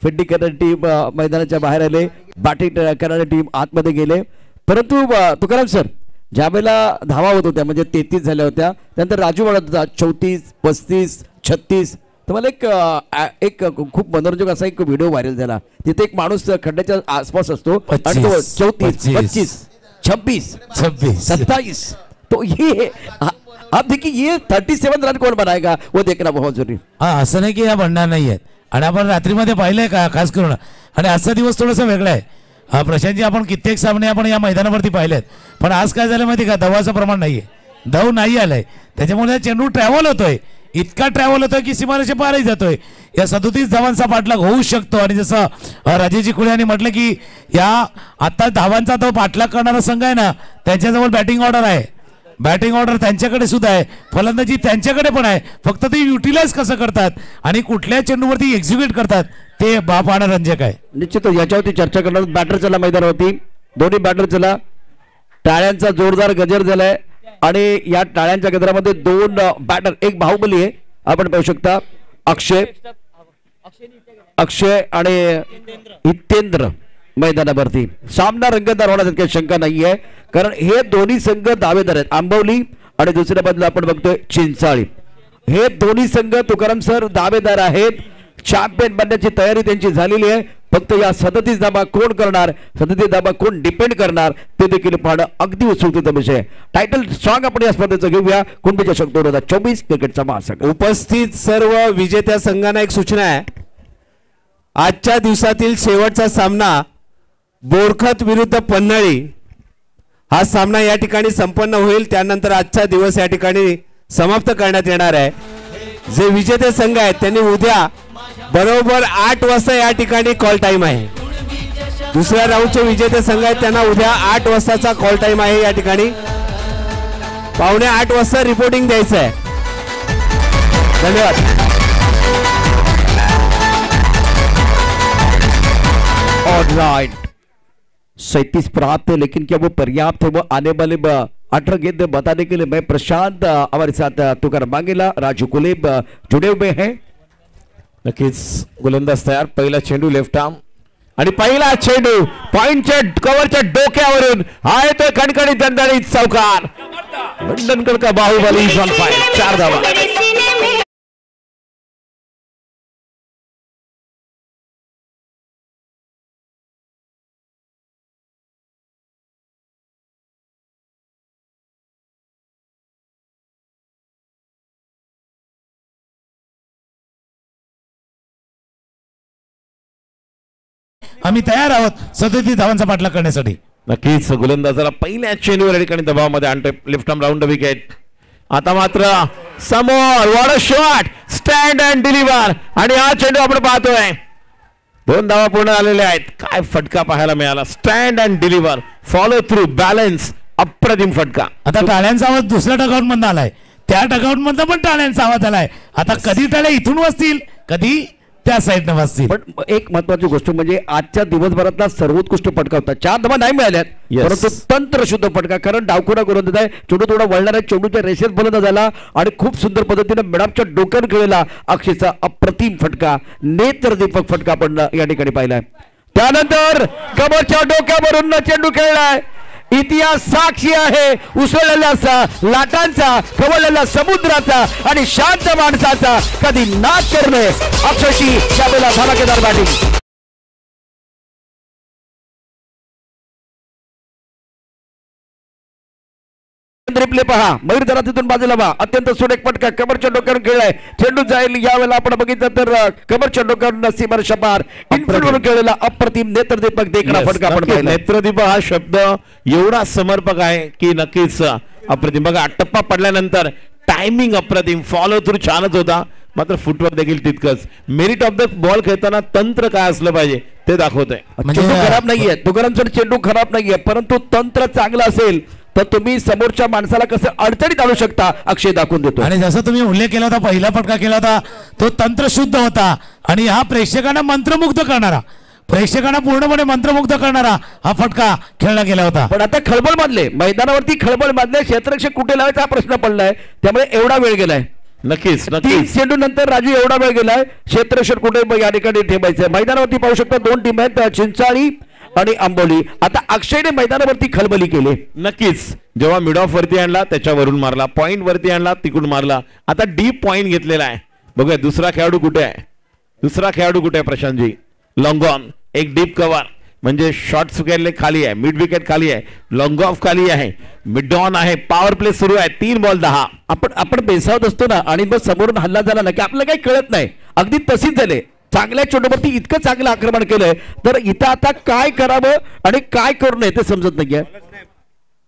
फिल्डिंग करणारी टीम मैदानाच्या बाहेर आले, बॅटिंग करणारी टीम आतमध्ये गेले. परंतु तुकाराम सर, ज्या वेळेला धावा होत होत्या म्हणजे 33 झाल्या होत्या, त्यानंतर राजू म्हणत होता 34, 35, 36. तर मला एक खूप मनोरंजक असा एक व्हिडिओ व्हायरल झाला. तिथे एक माणूस खड्ड्याच्या आसपास असतो आणि तो 34, 25, 26, 27. तो ये आप देखिए ये 37 रन कौन बनाएगा वो देखना बहुत जरूरी. हा, असं नाही की या बनणार नाहीयेत. आणि आपण रात्रीमध्ये पाहिलंय का खास करून, आणि आजचा दिवस थोडासा वेगळा आहे. प्रशांतजी, आपण कित्येक सामने आपण या मैदानावरती पाहिलेत, पण आज काय झालं माहिती का, धावाचं प्रमाण नाहीये, धाव नाही आलाय. त्याच्यामुळे चेंडू ट्रॅव्हल होतोय, इतका ट्रॅव्हल होतोय की सीमारेषे पारही जातोय. या 37 धावांचा पाठलाग होऊ शकतो. आणि जसं राजेशजी खुळे यांनी म्हटलं की या आता धावांचा तो पाठलाग करणारा संघ आहे ना, त्यांच्याजवळ बॅटिंग ऑर्डर आहे, बॅटिंग ऑर्डर त्यांच्याकडे सुद्धा आहे, फलंदाजी त्यांच्याकडे पण आहे. फक्त ते युटिलाइज कसं करतात आणि कुठल्या चेंडूवरती एक्झिक्यूट करतात ते पाहणं रंजक आहे. निश्चितच याच्यावरती चर्चा करणार. बॅटर चला मैदानावरती, दोन्ही बॅटर चला. टाळ्यांचा जोरदार गजर झालाय आणि या टाळ्यांच्या गजरामध्ये 2 बॅटर, एक बाहुबली आहे. आपण पाहू शकता अक्षय आणि हितेंद्र मैदानावरती. सामना रंगतदार होण्याची काही शंका नाहीये, कारण हे दोन्ही संघ दावेदार आहेत. आंबवली आणि दुसऱ्या बाजूला आपण बघतोय चिंचाळी. हे दोन्ही संघ तुकाराम सर दावेदार आहेत. चॅम्पियन बनण्याची तयारी त्यांची झालेली आहे. फक्त या 37 धाबा कोण करणार, 37 धाबा कोण डिपेंड करणार ते देखील पाहणं अगदी उत्सुकतेचा विषय. टायटल सॉंग आपण या स्पर्धेचं घेऊया. कुंभ चषक 2024 क्रिकेटचा महासंघ. उपस्थित सर्व विजेत्या संघांना एक सूचना आहे. आजच्या दिवसातील शेवटचा सामना बोरखत विरुद्ध पन्हाळी हा सामना या ठिकाणी संपन्न होईल. त्यानंतर आजचा दिवस या ठिकाणी समाप्त करण्यात येणार आहे. जे विजेते संघ आहेत त्यांनी उद्या बरोबर 8 वाजता या ठिकाणी कॉल टाइम आहे. दुसऱ्या राऊंडचे विजेते संघ आहेत त्यांना उद्या 8 वाजताचा कॉल टाइम आहे. या ठिकाणी 7:45 वाजता रिपोर्टिंग द्यायचं आहे. धन्यवाद. ऑलराइट, 37 प्राप्त है, लेकिन क्या वो पर्याप्त है? वो आने वाले 18 गेंद बताने के लिए मैं प्रशांत हमारे साथ तुकाराम मांगेला, राजू कुलेब जुड़े हुए हैं. नक्कीच गोलंदाज तयार. पहिला चेंडू लेफ्ट आर्म आणि पहिला चेंडू पॉइंटच्या कव्हरच्या डोक्यावरून हा येतोय कणकणीत दणदणीत चौकार. लंडनकर का बाहुबली ऑन फायर. 4 धावा. आम्ही तयार आहोत 37 धावांचा पाठलाग करण्यासाठी. नक्कीच गोलंदाजाला पहिल्या चेंडूवर या ठिकाणी दबावामध्ये आणतोय. Left arm round wicket. आता मात्र समोर what a shot, stand and deliver. आणि हा चेंडू आपण पाहतोय 2 धावा पूर्ण झालेल्या आहेत. काय फटका पाहायला मिळाला. Stand and deliver, follow through, balance, अप्रतिम फटका. आता टाळ्यांचा आवाज दुसऱ्या डगआउट मधून आलाय, त्या डगआउट मधून पण टाळ्यांचा आवाज आलाय. आता कधी टाळ्या इथून वाजतील, कधी त्या साईडनं वाजतील. पण एक महत्वाची गोष्ट म्हणजे आजच्या दिवसभरातला सर्वोत्कृष्ट फटका होता. 4 धावा नाही मिळाल्यात, परंतु तंत्र शुद्ध फटका. कारण डावखुरा गोलंदाज आहे, चेंडू थोडा वळणार आहे, चेंडूच्या रेषेत फलंदाज झाला आणि खूप सुंदर पद्धतीने मिडापच्या डोक्यावर खेळलेला अक्षयचा अप्रतिम फटका, नेत्रदीपक फटका आपण या ठिकाणी पाहिलाय. त्यानंतर कमरच्या डोक्यावरून चेंडू खेळलाय. इतिहास साक्षी आहे उसळलेल्या लाटांचा, खवळलेल्या समुद्राचा आणि शांत माणसाचा. कधी नाच करणे अक्षरशी त्यावेळेला धमाकेदार बॅटिंग. रिप्ले पहा, मयूर जरा तिथून बाजूला पहा. अत्यंत सुरेख फटका कमरच्या डोक्यावर खेळलाय. चेंडू जाईल यावेळेला आपण बघितलं तर कमरच्या डोक्यावर सीमार शपार इनफिल्डवरून खेळलेला अप्रतिम नेत्रदीपक देखणा फटका आपण पाहिला. नेत्रदीपक हा शब्द एवढा समर्पक आहे की नक्कीच अप्रतिम. बघा टप्पा पडल्यानंतर टायमिंग अप्रतिम, फॉलो थ्रू छानच होता, मात्र फुटवर्क देखील तितकंच. मेरिट ऑफ द बॉल खेळताना तंत्र काय असलं पाहिजे ते दाखवतंय. चेंडू खराब नाहीये तुकारामचा, चेंडू खराब नाहीये, परंतु तंत्र चांगलं असेल तर तुम्ही समोरच्या माणसाला कसं अडचणीत आणू शकता अक्षय दाखवून देतो. आणि जसं तुम्ही उल्लेख केला होता, पहिला फटका केला होता तो तंत्र शुद्ध होता आणि हा प्रेक्षकांना मंत्रमुग्ध करणारा, प्रेक्षकांना पूर्णपणे मंत्रमुग्ध करणारा हा फटका खेळला गेला होता. पण आता खळबळ बांधले मैदानावरती, खळबळ बांधले, क्षेत्ररक्षक कुठे लावायचा हा प्रश्न पडलाय, त्यामुळे एवढा वेळ गेलाय. नक्कीच 3 चेंडू नंतर राजू एवढा वेळ गेलाय, क्षेत्ररक्षण कुठे या ठिकाणी ठेवायचंय. मैदानावरती पाहू शकता 2 टीम आहेत, चिंचाळी आणि आंबोली. आता अक्षयने मैदानावरती खलबली केली. नक्कीच जेव्हा मिड ऑफ वरती आणला त्याच्यावरून मारला, पॉइंट वरती आणला तिकडून मारला, आता डीप पॉइंट घेतलेला आहे. बघूया दुसरा खेळाडू कुठे आहे, प्रशांतजी. लॉंग ऑन, एक डीप कव्हर म्हणजे शॉर्ट विकेट खाली आहे, मिड विकेट खाली आहे, लॉंग ऑफ खाली आहे, मिड ऑन आहे, पॉवर प्ले सुरू आहे. 3 बॉल 10. आपण बेसावत असतो ना आणि मग समोरून हल्ला झाला ना की आपल्याला काही कळत नाही. अगदी तशीच झाले. चांगल्या चेंडूवरती इतकं चांगलं आक्रमण केलंय, तर इथं आता काय करावं आणि काय करू नये ते समजत नाहीये.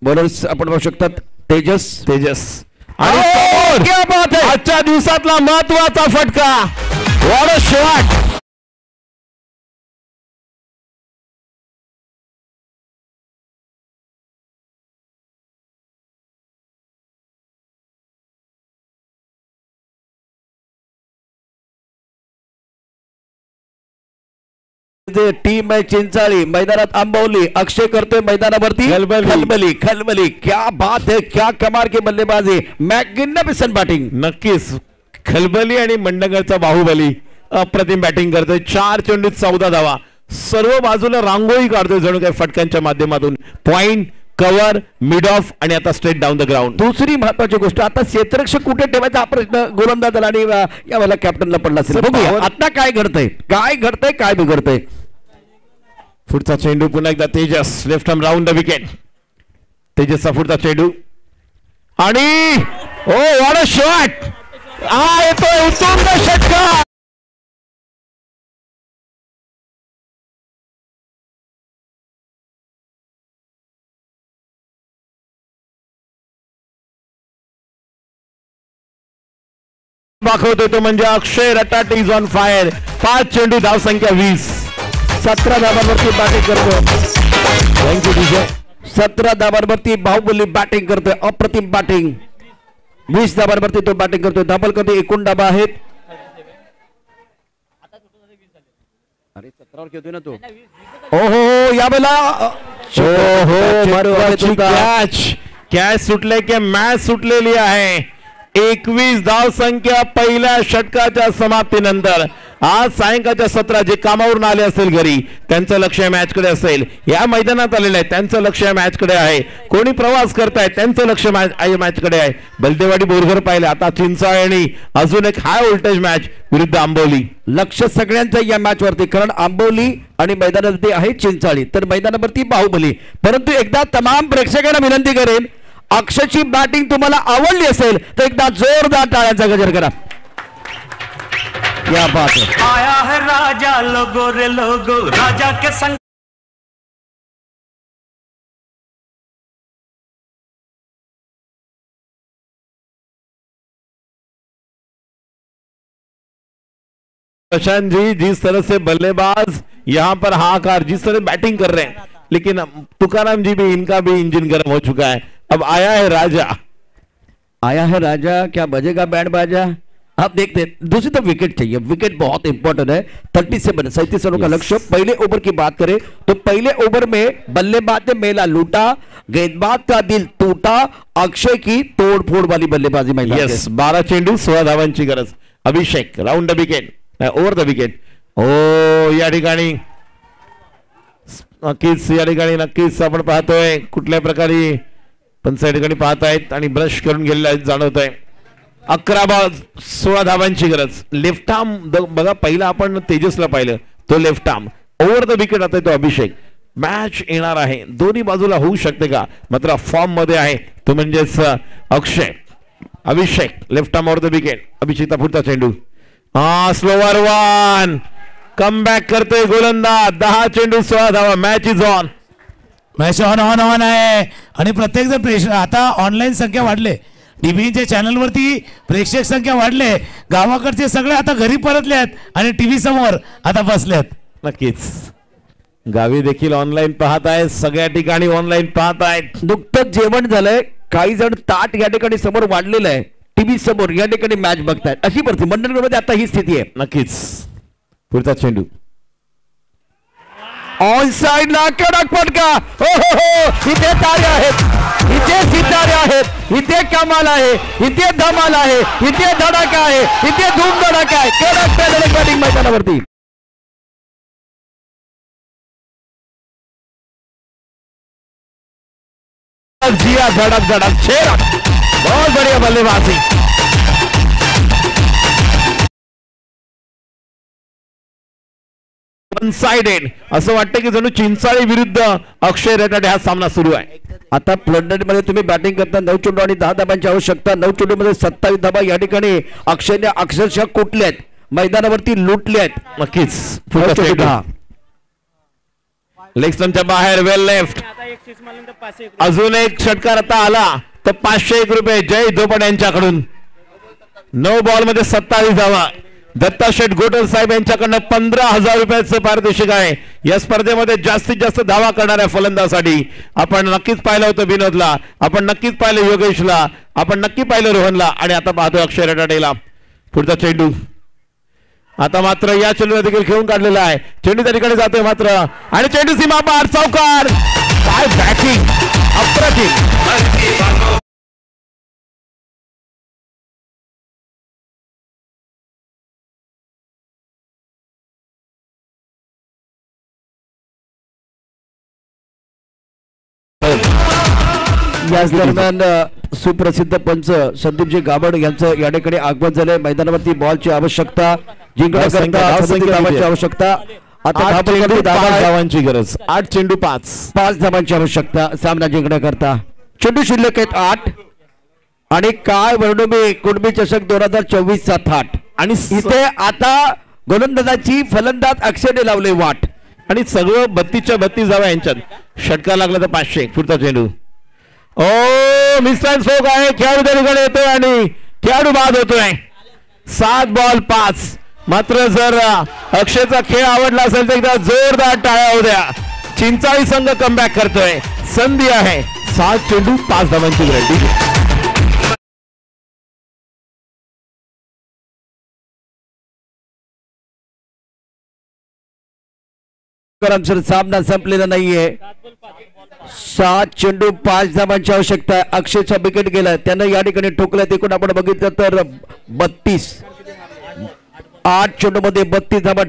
बॉलर्स आपण बघू शकतात तेजस आणि आजच्या दिवसातला महत्वाचा फटका. What a shot. टीम आहे चिंचाळी, मैदानात आंबवली. अक्षय करतोय मैदानावरती खलबली. क्या बात है, क्या कमाल की बल्लेबाजी, मॅग्निफिसंट बॅटिंग. नक्कीच खलबली आणि मंडणगडचा बाहुबली अप्रतिम बॅटिंग करतोय. 4 चेंडूत 14 धावा, सर्व बाजूला रांगोळी काढतोय जणू काही फटक्यांच्या माध्यमातून. पॉइंट, कव्हर, मिड ऑफ आणि आता स्ट्रेट डाऊन द ग्राउंड. दुसरी महत्वाची गोष्ट, आता क्षेत्ररक्षक कुठे ठेवायचा हा प्रश्न गोलंदाजाला आणि यावेळेला कॅप्टनला पडला असेल. बघूया आता काय घडतंय, काय बिघडतंय. पुढचा चेंडू पुन्हा एकदा Tejas, left arm round the wicket. तेजसचा पुढचा चेंडू आणि व्हॉट अ शॉट. येतोय उत्तम षटकार. दाखवतोय तो म्हणजे अक्षय रटाटे इज ऑन फायर. 5 चेंडू, धाव संख्या 20. 17 धावांवरती बॅटिंग करतो. थँक्यू विजय. 17 धावांवरती बाहुबली बॅटिंग करतोय, अप्रतिम बॅटिंग. 20 धावांवरती तो बॅटिंग करतोय. धबल करतोय. 21 धावा आहेत. अरे 17 वर खेळतोय ना तो. हो यावेळेला कॅच सुटले की मॅच सुटलेली आहे. 21 धाव संख्या पहिल्या षटकाच्या समाप्तीनंतर. आज सायंकाळच्या 17 जे कामावरून आले असेल घरी त्यांचं लक्ष या मॅच कडे असेल. या मैदानात आलेले आहे त्यांचं लक्ष या मॅच कडे आहे. कोणी प्रवास करताय त्यांचं लक्ष मॅच कडे आहे. बलदेवाडी बोरघर पाहिले, आता चिंचाळी आणि अजून एक हाय व्होल्टेज मॅच विरुद्ध आंबवली. लक्ष सगळ्यांचं या मॅच वरती, कारण आंबवली आणि मैदानावरती आहे चिंचाळी, तर मैदानावरती बाहुबली. परंतु एकदा तमाम प्रेक्षकांना विनंती करेन, अक्षयची बॅटिंग तुम्हाला आवडली असेल तर एकदा जोरदार टाळ्यांचा गजर करा. क्या बात है. आया है राजा लोगो रे लोगो, राजा के संग. प्रशांत जी, जिस तरह से बल्लेबाज यहाँ पर हाहाकार, जिस तरह बैटिंग कर रहे हैं, लेकिन तुकाराम जी भी, इनका भी इंजन गर्म हो चुका है. अब आया है राजा, क्या बजेगा बैंड बाजा. आप देखते हैं दूसरी तरफ विकेट चाहिए. विकेट बहुत इंपॉर्टेंट है. 37 रनों का लक्ष्य. पहले ओवर की बात करें तो पहले ओवर में बल्लेबाज ने मेला लूटा, गेंदबाज का दिल टूटा. अक्षय की तोड़फोड़ वाली बल्लेबाजी में. यस, 12 चेंडू 16 धावांची गरज. Abhishek round the wicket, over the wicket. या ठिकाणी नक्कीच आपण पाहतोय कुठल्या प्रकारे पंच या ठिकाणी पाहत आहेत आणि ब्रश करून गेलेला जाणवत आहे. 11 बॉल 16 धावांची गरज. लेफ्ट आर्म बघा, पहिला आपण तेजसला पाहिलं, तो left arm. Over the wicket आता तो अभिषेक. मॅच येणार आहे, दोन्ही बाजूला होऊ शकते का, मात्र फॉर्म मध्ये आहे तो म्हणजेच Akshay. Abhishek left arm over the wicket. अभिषेकचा पुढचा चेंडू, स्लोवर वन. कम बॅक करतोय गोलंदाज. 10 चेंडू 16 धावा. Match is on. Match on आहे आणि प्रत्येक जण प्रेक्षक आता ऑनलाईन संख्या वाढले. टीव्हीच्या चॅनलवरती प्रेक्षक संख्या वाढले. गावाकडचे सगळे आता घरी परतले आहेत आणि टीव्ही समोर आता बसलेत. नक्कीच गावी देखील ऑनलाईन पाहत आहेत, सगळ्या ठिकाणी ऑनलाईन पाहत आहेत. नुकतंच जेवण झालंय, काही जण ताट या ठिकाणी समोर वाढलेलं आहे, टीव्ही समोर या ठिकाणी मॅच बघतायत. अशी परिस्थिती मंडळमध्ये आता ही स्थिती आहे. नक्कीच. पुढचा चेंडू ऑन साइडला कडक फटका. हो हो हो, इथे तारे आहेत, इथे सितारे आहेत, इथे कमाल आहे, इथे धमाल आहे, इथे धडाका आहे, इथे धूम धडाका आहे. कडक पॅनल बॅटिंग मैदानावरती. जिया धड़क धड़क छेड़ा, बहुत बढ़िया बल्लेबाजी. वन साइडेड असं वाटतं की जणू चिंचाळी विरुद्ध अक्षय रटाडे हा सामना सुरू आहे. आता फ्लड मध्ये तुम्ही बॅटिंग करता 9 चेंडू आणि 10 धाबांची आवश्यकता. 9 चेंडू मध्ये 27 धाबा या ठिकाणी अक्षयने अक्षरशः कुठल्यात मैदानावरती लुटल्यात. नक्कीच लेग स्टंपच्या बाहेर वेल लेफ्ट. अजून एक षटकार आता आला तर 501 रुपये जय धोपड यांच्याकडून. 9 बॉल मध्ये 27 धावा. दत्ता शेठ गोटल साहेब यांच्याकडनं 15,000 रुपयाचं पारितोषिक आहे. या स्पर्धेमध्ये जास्तीत जास्त धावा करणाऱ्या फलंदाजासाठी आपण नक्कीच पाहिलं होतं विनोदला, आपण नक्कीच पाहिलं योगेशला, आपण नक्की पाहिलं रोहनला आणि आता पाहतो अक्षय रटाडेला. पुढचा चेंडू आता मात्र या चेंडूला देखील खेळून काढलेला आहे. चेंडू त्या ठिकाणी जातोय मात्र आणि चेंडू सीमा पार. चौकार. काय बॅटिंग अप्रतिम. याच दरम्यान सुप्रसिद्ध पंच संदीपजी गाबड यांचं या ठिकाणी आगमन झालंय. मैदानावरती बॉलची आवश्यकता, जिंकण्याकरता आवश्यकता. आता धावांची गरज. 8 चेंडू 5 धावांची आवश्यकता सामना जिंकण्याकरता. चेंडू शिल्लक आहेत 8 आणि काय वर्णू मी कुणबी चषक 2024चा थाट. आणि इथे आता गोलंदाजाची फलंदाज अक्षयने लावले वाट आणि सगळं 32च्या 32 धावा यांच्यात. षटकार लागला तर 500. पुढचा चेंडू ओ मिस्टर स्ट्रोक आहे. खेळाडू त्या ठिकाणी येतोय आणि खेळाडू बाद होतोय. 7 बॉल 5. मात्र जर अक्षयचा खेळ आवडला असेल तर एकदा जोरदार टाळ्या होऊ द्या. चिंचाळी संघ कमबॅक करतोय. संधी आहे. 7 चेंडू 5 धावांची गरज. सामना संपलेला नाहीये. 7 चेंडू 5 धावांची आवश्यकता. अक्षयचा विकेट गेला, त्यानं या ठिकाणी ठोकलं. एकूण आपण बघितलं तर 32. 8 चेंडू मध्ये 32 धावा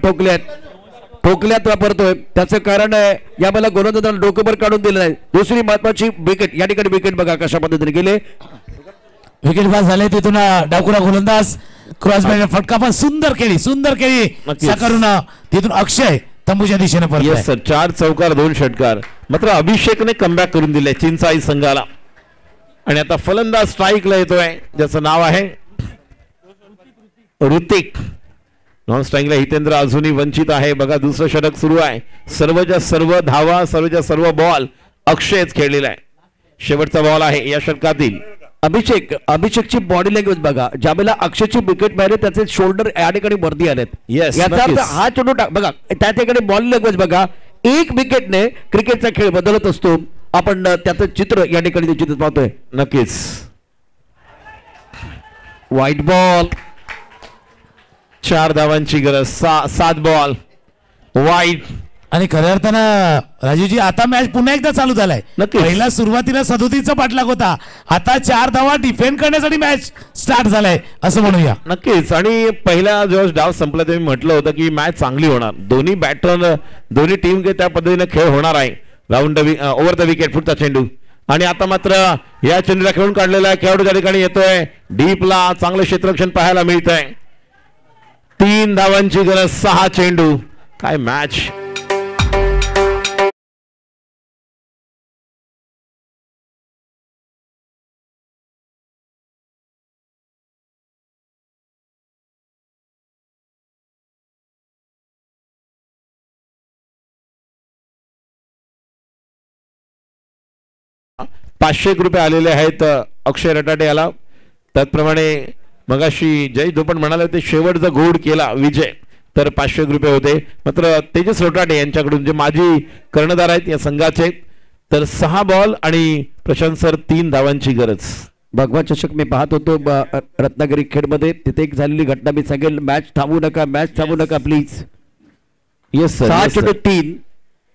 ठोकल्यात वापरतोय. त्याचं कारण आहे यावेळेला गोलंदाजाला डोकेवर काढून दिलं नाही. दुसरी महत्वाची विकेट या ठिकाणी. विकेट बघा कशा पद्धतीने गेले. विकेट पास झाले. तिथून डाकुरा गोलंदाज क्रॉस बॅट फटका पण सुंदर केली साकारून. तिथून अक्षय तंबूच्या दिशेने परत. Yes sir. 4 चौकार 2 षटकार. मात्र अभिषेकने कमबॅक करून दिले चिंचाई संघाला. आणि आता फलंदाज स्ट्राईकला येतोय ज्याचं नाव आहे ऋतिक. नॉन स्ट्राईकला हितेंद्र अजूनही वंचित आहे. बघा दुसरं षटक सुरू आहे. सर्वच्या सर्व धावा, सर्वच्या सर्व बॉल अक्षयच खेळलेला आहे. शेवटचा बॉल आहे या षटकातील. अभिषेकची बॉडी लँग्वेज बघा. ज्यावेळेला अक्षयची विकेट बाहेर त्याचे शोल्डर या ठिकाणी वरती आलेत. याचा अर्थ हा चेंडू बघा त्या ठिकाणी बॉडी लँग्वेज बघा. एक विकेटने क्रिकेटचा खेळ बदलत असतो. आपण त्याचं चित्र या ठिकाणी निश्चितच पाहतोय. नक्कीच. White ball. 4 धावांची गरज. 7 बॉल वाईट. आणि खऱ्या अर्थानं राजूजी आता मॅच पुन्हा एकदा चालू झालाय. पहिला सुरुवातीला 37चा पाठलाग होता. आता 4 धावा डिफेंड करण्यासाठी मॅच स्टार्ट झालाय असं म्हणूया. नक्कीच. आणि पहिला जेव्हा डाव संपला तेव्हा म्हटलं होतं की मॅच चांगली होणार. दोन्ही बॅटर दोन्ही टीम त्या पद्धतीने खेळ होणार आहे. Round over the wicket. पुढचा चेंडू आणि आता मात्र या चेंडूला खेळून काढलेला आहे. खेळाडू त्या ठिकाणी येतोय डीपला. चांगलं क्षेत्ररक्षण पाहायला मिळत आहे. 3 धावांची गरज. 6 चेंडू. काय मॅच. ₹500 आलेले आहेत अक्षय रटाडे याला. त्याचप्रमाणे मगाशी जय धोपड म्हणाले ते शेवटचा गोड केला विजय तर ₹500 होते. मात्र तेजस रटाडे यांच्याकडून जे माजी कर्णधार आहेत या संघाचे तर 6 बॉल आणि प्रशांत सर 3 धावांची गरज. भगवा चषक मी पाहत होतो रत्नागिरी खेडमध्ये. तिथे एक झालेली घटना मी सांगेल. मॅच थांबू नका प्लीज. Yes sir. 6 चेंडू 3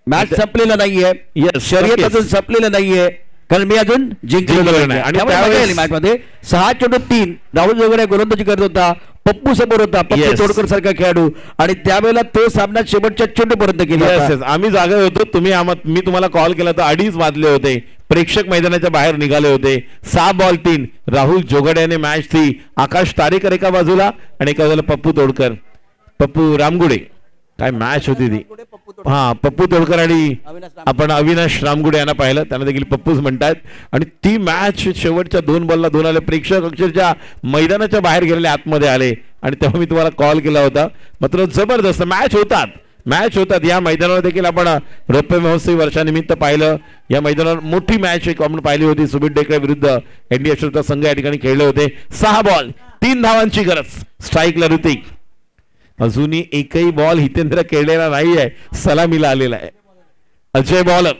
मॅच संपलेलं नाहीये, Yes, शर्यत नक्कीच. अजून संपलेलं नाहीये, कारण मी अजून जिंकलेलो जिंकलेलो नाही. नाही. आणि आणि त्यावेळेस- मॅच मध्ये 6-3 राहुल जोगडे गोलंदाजी करत होता, पप्पू समोर होता, पप्पू Yes. तोडकर सारखा खेळाडू, आणि त्यावेळेला तो सामना शेवटच्या चेंडूपर्यंत केला Yes, होता. yes. आम्ही जागे होतो, तुम्ही मी तुम्हाला कॉल केला तर 2:30 वाजले होते, प्रेक्षक मैदानाच्या बाहेर निघाले होते. 6 बॉल 3 राहुल जोगडे याने मॅच ती. आकाश तारेकर एका बाजूला आणि एका बाजूला पप्पू तोडकर, पप्पू रामगुडे. काय मॅच होती ती. हा, पप्पू तोडकर आणि आपण अविनाश रामगुडे यांना पाहिलं, त्यांना देखील पप्पूच म्हणतात. आणि ती मॅच शेवटच्या 2 बॉलला 2 आले. प्रेक्षक अक्षरशः मैदानाच्या बाहेर गेलेले, आतमध्ये आले, आणि तेव्हा मी तुम्हाला कॉल केला होता. मात्र जबरदस्त मॅच होतात. या मैदानावर देखील आपण रौप्य महोत्सवी वर्षानिमित्त पाहिलं. या मैदानावर मोठी मॅच एक आपण पाहिली होती. सुमित डेकळे विरुद्ध एनडी अश्रूचा संघ या ठिकाणी खेळले होते. 6 बॉल 3 धावांची गरज. स्ट्राईकला ऋतिक. अजूनही एकही बॉल हितेंद्र खेळलेला नाही आहे, सलामीला आलेला आहे. अजय बॉलर.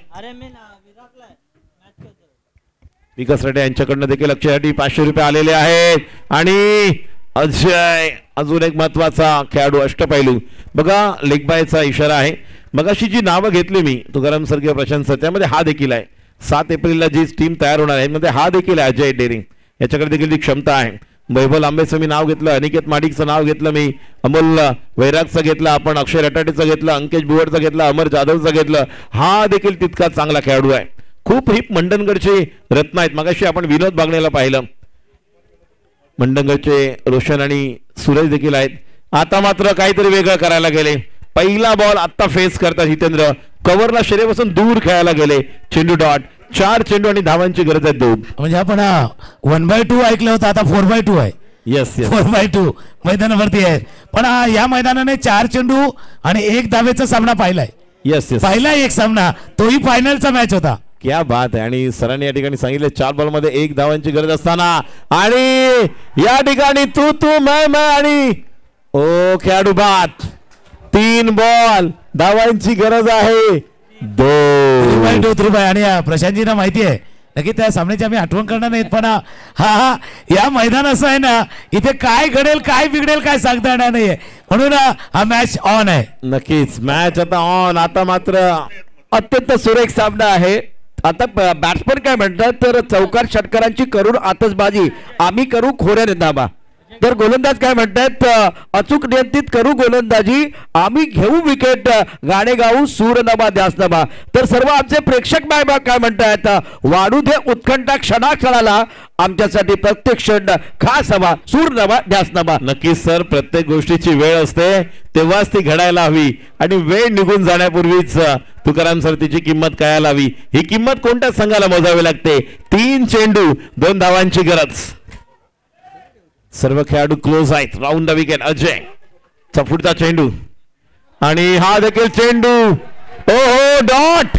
विकास रेड्डी यांच्याकडनं देखील लक्षासाठी 500 रुपये आलेले आहेत. आणि अजय अजून एक महत्वाचा खेळाडू, अष्टपैलू. बघा, लेग बायचा इशारा आहे. मगाशी जी नावं घेतली मी, तुकाराम सर्गे, प्रशांत सर, त्यामध्ये हा देखील आहे. 7 एप्रिलला जी टीम तयार होणार आहे मध्ये हा देखील आहे, अजय डेरिंग. याच्याकडे देखील ती क्षमता आहे. वैभव लांबेचं मी नाव घेतलं, अनिकेत माडिकचं नाव घेतलं मी, अमोल वैरागचं घेतलं आपण, अक्षय रटाटेचं घेतलं, अंकेश बुवडचं घेतलं, अमर जाधवचं घेतलं. हा देखील तितका चांगला खेळाडू आहे. खूप हिप मंडणगडचे रत्न आहेत. मगाशी आपण विनोद बागणेला पाहिलं, मंडणगडचे रोशन आणि सुरेश देखील आहेत. आता मात्र काहीतरी वेगळं करायला गेले. पहिला बॉल आता फेस करतात हितेंद्र, कव्हरला शरीरापासून दूर खेळायला गेले. चेंडू डॉट. 4 चेंडू आणि धावांची गरज आहे 2. म्हणजे आपण 1/2 ऐकलं होतं, आता 4/2 आहे. येस येस 4/2 मैदानावरती आहे. पण या मैदानाने 4 चेंडू आणि 1 धावेचा सामना पाहिलाय. येस येस पहिला एक सामना, तोही फायनलचा मॅच होता. क्या बात आहे. आणि सरांनी या ठिकाणी सांगितले 4 बॉलमध्ये 1 धावांची गरज असताना, आणि या ठिकाणी तू मैं आणि ओ खेळाडू बाद. 3 बॉल, धावांची गरज आहे 2. 3/2 आणि प्रशांतजींना माहिती आहे नक्की त्या सामन्याची आम्ही आठवण करणार नाहीत, पण हा या मैदान असं आहे ना, इथे काय घडेल काय बिघडेल काय सांगता येणार नाहीये, म्हणून हा मॅच ऑन आहे. नक्कीच मॅच आता ऑन. आता मात्र अत्यंत सुरेख सामना आहे. आता बॅट्समन काय म्हणतात तर चौकार षटकारांची करून आतषबाजी, आम्ही करू खोऱ्याने धाबा. तर गोलंदाज काय म्हणतात, अचूक नियंत्रित करू गोलंदाजी, आम्ही घेऊ विकेट, गाणे गाऊ सूर नभा ध्यास नभा. तर सर्व आमचे प्रेक्षक बायबा काय म्हणतात, वाढू दे उत्कंठा क्षणाक्षणाला, आमच्यासाठी प्रत्येक क्षण खास हवा, सूर नभा ध्यास नभा. नक्कीच सर, प्रत्येक गोष्टीची वेळ असते तेव्हाच ती घडायला हवी, आणि वेळ निघून जाण्यापूर्वीच तुकाराम सर तिची किंमत कळायला हवी. ही किंमत कोणत्या संघाला मोजावी लागते. 3 चेंडू 2 धावांची गरज. सर्व खेळाडू क्लोज आहेत. Round the wicket. अजय चा पुढचा चेंडू, आणि हा देखील चेंडू. O dot.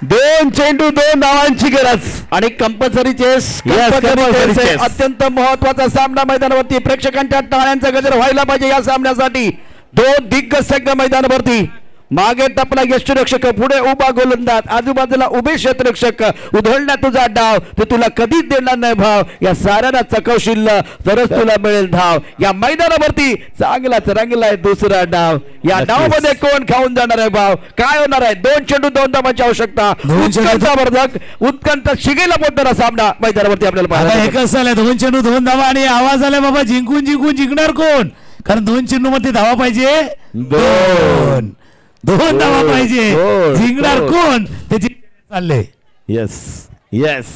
2 चेंडू 2 धावांची गरज. आणि कंपल्सरी चेस अत्यंत महत्वाचा सामना मैदानावरती. प्रेक्षकांच्या टाळ्यांचा गजर व्हायला पाहिजे या सामन्यासाठी. 2 दिग्गज संघ मैदानावरती. मागे टपला यष्टीरक्षक, पुढे उभा गोलंदाज, आजूबाजूला उभे क्षेत्ररक्षक. उधळण्यात तुझा डाव, ते तुला कधीच देणार नाही भाव. या साऱ्यांना चकवशील तरच तुला मिळेल धाव. या मैदानावरती चांगलाच रंगलाय दुसरा डाव. या डावमध्ये कोण खाऊन जाणार आहे भाव, काय होणार आहे. 2 चेंडू 2 धावांची आवश्यकता. उत्कंठावर्धक, उत्कंठ शिगेला पोहोचणारा सामना मैदानावरती आपल्याला पाहायला. एक झालं 2 चेंडू 2 धावा, आणि आवाज आलाय बाबा जिंकून जिंकणार कोण, कारण 2 चेंडू मध्ये धावा पाहिजे 2 धावा पाहिजे. जिंकणार कोण त्याची चालले. येस येस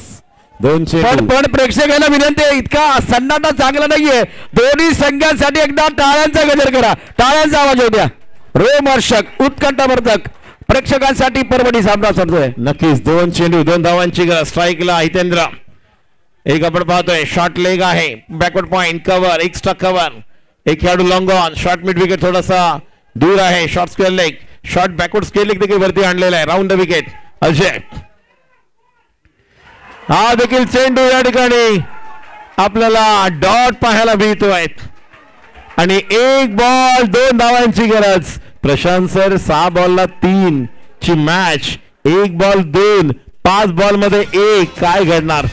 2 चेंडू. पण प्रेक्षकांना विनंती आहे, इतका सन्नाटा चांगला नाहीये. दोन्ही संघांसाठी एकदा टाळ्यांचा गजर करा, टाळ्यांचा आवाज होऊ द्या. रोमहर्षक, उत्कंठावर्धक प्रेक्षकांसाठी परभणी सामना सरतोय. नक्कीच 2 चेंडू 2 धावांची गरज. स्ट्राईकला हितेंद्र. एक आपण पाहतोय शॉर्ट लेग आहे, backward point cover, extra cover. एक खेळाडू long on, short mid wicket थोडासा दूर आहे. Short square leg, short backward square leg देखील वरती आणलेला आहे. Round the wicket. अजय हा देखील चेंडू या ठिकाणी आपल्याला डॉट पाहायला मिळतोय, आणि 1 बॉल 2 धावांची गरज. प्रशांत सर 6 बॉलला 3 ची मॅच. 1 बॉल 2, 5 बॉल मध्ये 1. काय घडणार.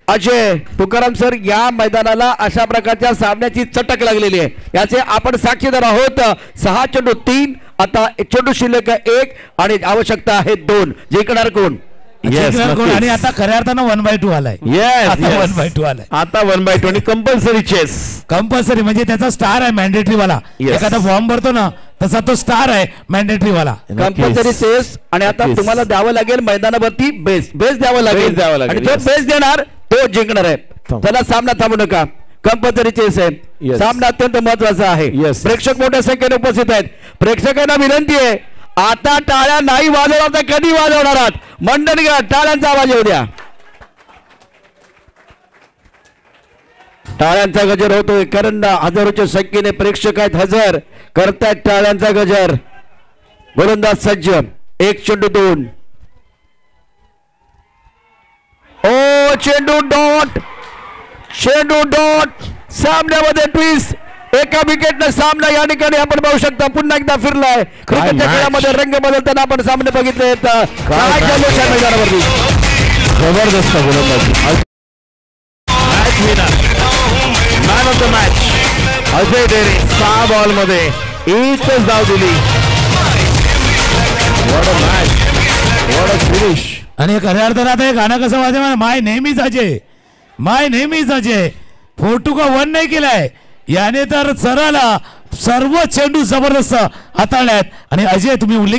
अजय तुकाराम सर, या मैदानाला अशा प्रकारच्या सामन्याची चटक लागलेली आहे, याचे आपण साक्षीदार आहोत. 6 चेंडू 3, आता चेंडू शिल्लक 1 आणि आवश्यकता आहे 2. जिंकणार कोण? आणि आता खऱ्या अर्थानं 1/2 आलाय. येस 1/2 आलाय. आता 1/2 आणि कंपल्सरी चेस. कंपल्सरी म्हणजे त्याचा स्टार आहे मॅन्डेटरी वाला. एखादा फॉर्म भरतो ना तसा तो स्टार आहे मॅन्डेटरी वाला. Compulsory chess. आणि आता तुम्हाला द्यावं लागेल मैदानावरती बेस द्यावं लागेल आणि जो बेस देणार तो जिंकणार आहे. त्याला सामना थांबू नका. कंपल्सरी चेस आहे. सामना अत्यंत महत्वाचा आहे. प्रेक्षक मोठ्या संख्येने उपस्थित आहेत. प्रेक्षकांना विनंती आहे, आता टाळ्या नाही वाजवणार तर कधी वाजवणार आहात? मंडळी टाळ्यांचा आवाज येऊ द्या. टाळ्यांचा गजर होतोय, कारण हजारोच्या संख्येने प्रेक्षक आहेत, हजर करतायत टाळ्यांचा गजर. गोलंदाज सज्ज. 1 चेंडू 2. ओ चेंडू डॉट. सामन्यामध्ये ट्विस्ट. एका विकेटने सामना या ठिकाणी आपण पाहू शकता पुन्हा एकदा फिरलाय. क्रिकेटच्या खेळामध्ये रंग बदलताना आपण सामने बघितले. काय जल्लोष आहे मैदानावरती. जबरदस्त गोलंदाज. Man of the match Ajay Dere. 6 ball मध्ये 1च धाव दिली. What a match, what a finish. आणि खऱ्या अर्थानं आता हे गाणं कसं वाजव, माय नेहमीच अजय, माय नेहमीच अजय. 4 का 1 नाही केलाय याने, तर सरळ सर्व चेंडू जबरदस्त हाताळल्यात. आणि अजय तुम्ही उल्लेख